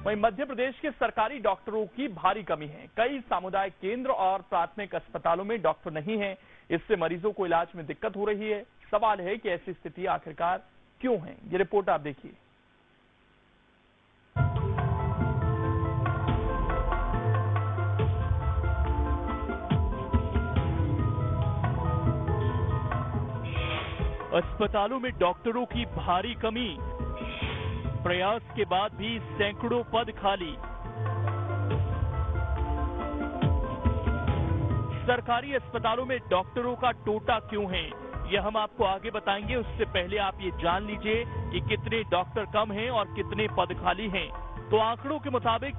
वहीं मध्य प्रदेश के सरकारी डॉक्टरों की भारी कमी है। कई सामुदायिक केंद्र और प्राथमिक अस्पतालों में डॉक्टर नहीं है। इससे मरीजों को इलाज में दिक्कत हो रही है। सवाल है कि ऐसी स्थिति आखिरकार क्यों है। ये रिपोर्ट आप देखिए। अस्पतालों में डॉक्टरों की भारी कमी, प्रयास के बाद भी सैकड़ों पद खाली। सरकारी अस्पतालों में डॉक्टरों का टोटा क्यों है, यह हम आपको आगे बताएंगे। उससे पहले आप ये जान लीजिए कि कितने डॉक्टर कम हैं और कितने पद खाली हैं। तो आंकड़ों के मुताबिक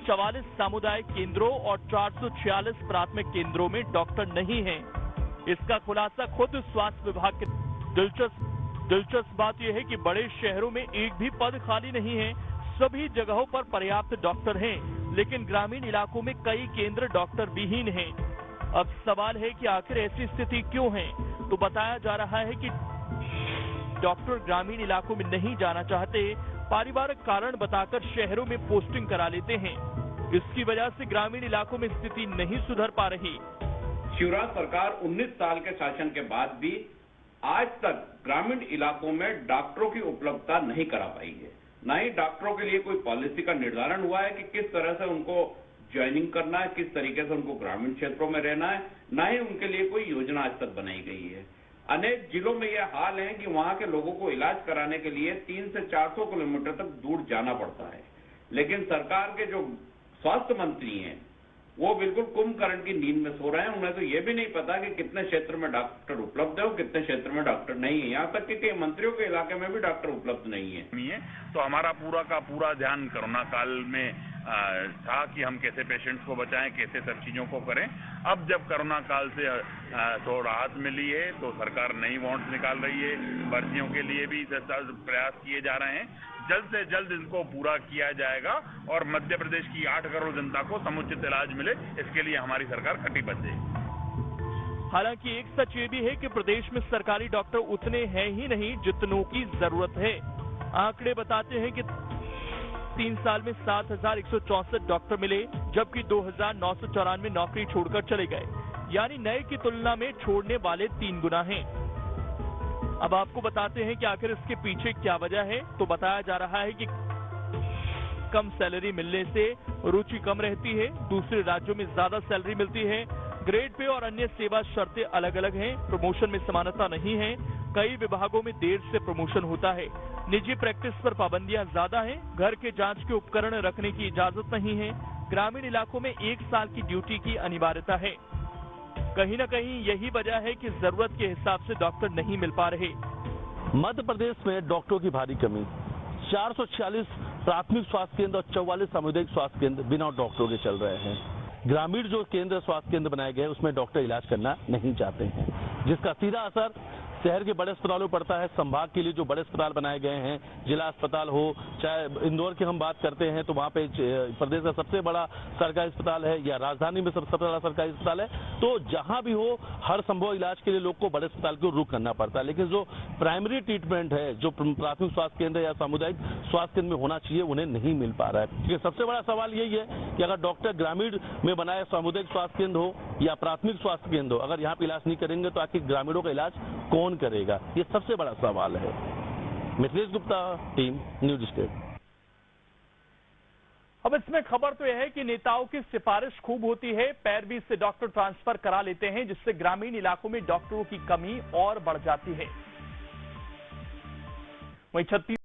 44 सामुदायिक केंद्रों और 446 प्राथमिक केंद्रों में डॉक्टर नहीं हैं। इसका खुलासा खुद स्वास्थ्य विभाग के। दिलचस्प बात यह है कि बड़े शहरों में एक भी पद खाली नहीं है। सभी जगहों पर पर्याप्त डॉक्टर हैं, लेकिन ग्रामीण इलाकों में कई केंद्र डॉक्टर विहीन हैं। अब सवाल है कि आखिर ऐसी स्थिति क्यों है। तो बताया जा रहा है कि डॉक्टर ग्रामीण इलाकों में नहीं जाना चाहते, पारिवारिक कारण बताकर शहरों में पोस्टिंग करा लेते हैं। इसकी वजह से ग्रामीण इलाकों में स्थिति नहीं सुधर पा रही। शिवराज सरकार 19 साल के शासन के बाद भी आज तक ग्रामीण इलाकों में डॉक्टरों की उपलब्धता नहीं करा पाई है। न ही डॉक्टरों के लिए कोई पॉलिसी का निर्धारण हुआ है कि किस तरह से उनको ज्वाइनिंग करना है, किस तरीके से उनको ग्रामीण क्षेत्रों में रहना है। न ही उनके लिए कोई योजना आज तक बनाई गई है। अनेक जिलों में यह हाल है कि वहां के लोगों को इलाज कराने के लिए 300 से 400 किलोमीटर तक दूर जाना पड़ता है। लेकिन सरकार के जो स्वास्थ्य मंत्री हैं वो बिल्कुल कुंभकर्ण की नींद में सो रहे हैं। उन्हें तो ये भी नहीं पता कि कितने क्षेत्र में डॉक्टर उपलब्ध है और कितने क्षेत्र में डॉक्टर नहीं है। यहाँ तक कि कई मंत्रियों के इलाके में भी डॉक्टर उपलब्ध नहीं है। तो हमारा पूरा का पूरा ध्यान कोरोना काल में था कि हम कैसे पेशेंट्स को बचाएं, कैसे सब चीजों को करें। अब जब कोरोना काल से थोड़ा राहत मिली है तो सरकार नई वार्ड्स निकाल रही है। भर्तियों के लिए भी प्रयास किए जा रहे हैं। जल्द से जल्द इनको पूरा किया जाएगा और मध्य प्रदेश की 8 करोड़ जनता को समुचित इलाज मिले, इसके लिए हमारी सरकार कटिबद्ध है। हालांकि एक सच ये भी है कि प्रदेश में सरकारी डॉक्टर उतने हैं ही नहीं जितनों की जरूरत है। आंकड़े बताते हैं कि 3 साल में 7,164 डॉक्टर मिले, जबकि 2,994 नौकरी छोड़कर चले गए। यानी नए की तुलना में छोड़ने वाले 3 गुना हैं। अब आपको बताते हैं कि आखिर इसके पीछे क्या वजह है। तो बताया जा रहा है कि कम सैलरी मिलने से रुचि कम रहती है, दूसरे राज्यों में ज्यादा सैलरी मिलती है, ग्रेड पे और अन्य सेवा शर्तें अलग अलग हैं, प्रमोशन में समानता नहीं है, कई विभागों में देर से प्रमोशन होता है, निजी प्रैक्टिस पर पाबंदियां ज्यादा हैं, घर के जांच के उपकरण रखने की इजाजत नहीं है, ग्रामीण इलाकों में 1 साल की ड्यूटी की अनिवार्यता है। कहीं न कहीं यही वजह है कि जरूरत के हिसाब से डॉक्टर नहीं मिल पा रहे। मध्य प्रदेश में डॉक्टरों की भारी कमी, 446 प्राथमिक स्वास्थ्य केंद्र और 44 सामुदायिक स्वास्थ्य केंद्र बिना डॉक्टरों के चल रहे हैं। ग्रामीण जो केंद्र स्वास्थ्य केंद्र बनाए गए उसमें डॉक्टर इलाज करना नहीं चाहते हैं, जिसका सीधा असर शहर के बड़े अस्पतालों पर पड़ता है। संभाग के लिए जो बड़े अस्पताल बनाए गए हैं, जिला अस्पताल हो, चाहे इंदौर की हम बात करते हैं तो वहां पे प्रदेश का सबसे बड़ा सरकारी अस्पताल है, या राजधानी में सबसे बड़ा सरकारी अस्पताल है। तो जहां भी हो हर संभव इलाज के लिए लोग को बड़े अस्पताल को रुख करना पड़ता है। लेकिन जो प्राइमरी ट्रीटमेंट है, जो प्राथमिक स्वास्थ्य केंद्र या सामुदायिक स्वास्थ्य केंद्र में होना चाहिए, उन्हें नहीं मिल पा रहा है। क्योंकि सबसे बड़ा सवाल यही है कि अगर डॉक्टर ग्रामीण में बनाए सामुदायिक स्वास्थ्य केंद्र हो या प्राथमिक स्वास्थ्य केंद्र हो, अगर यहाँ पे इलाज नहीं करेंगे तो आखिर ग्रामीणों का इलाज कौन करेगा, ये सबसे बड़ा सवाल है। Mithilesh Gupta, team news state. अब इसमें खबर तो यह है कि नेताओं की सिफारिश खूब होती है, पैरवी से डॉक्टर ट्रांसफर करा लेते हैं, जिससे ग्रामीण इलाकों में डॉक्टरों की कमी और बढ़ जाती है। वहीं 36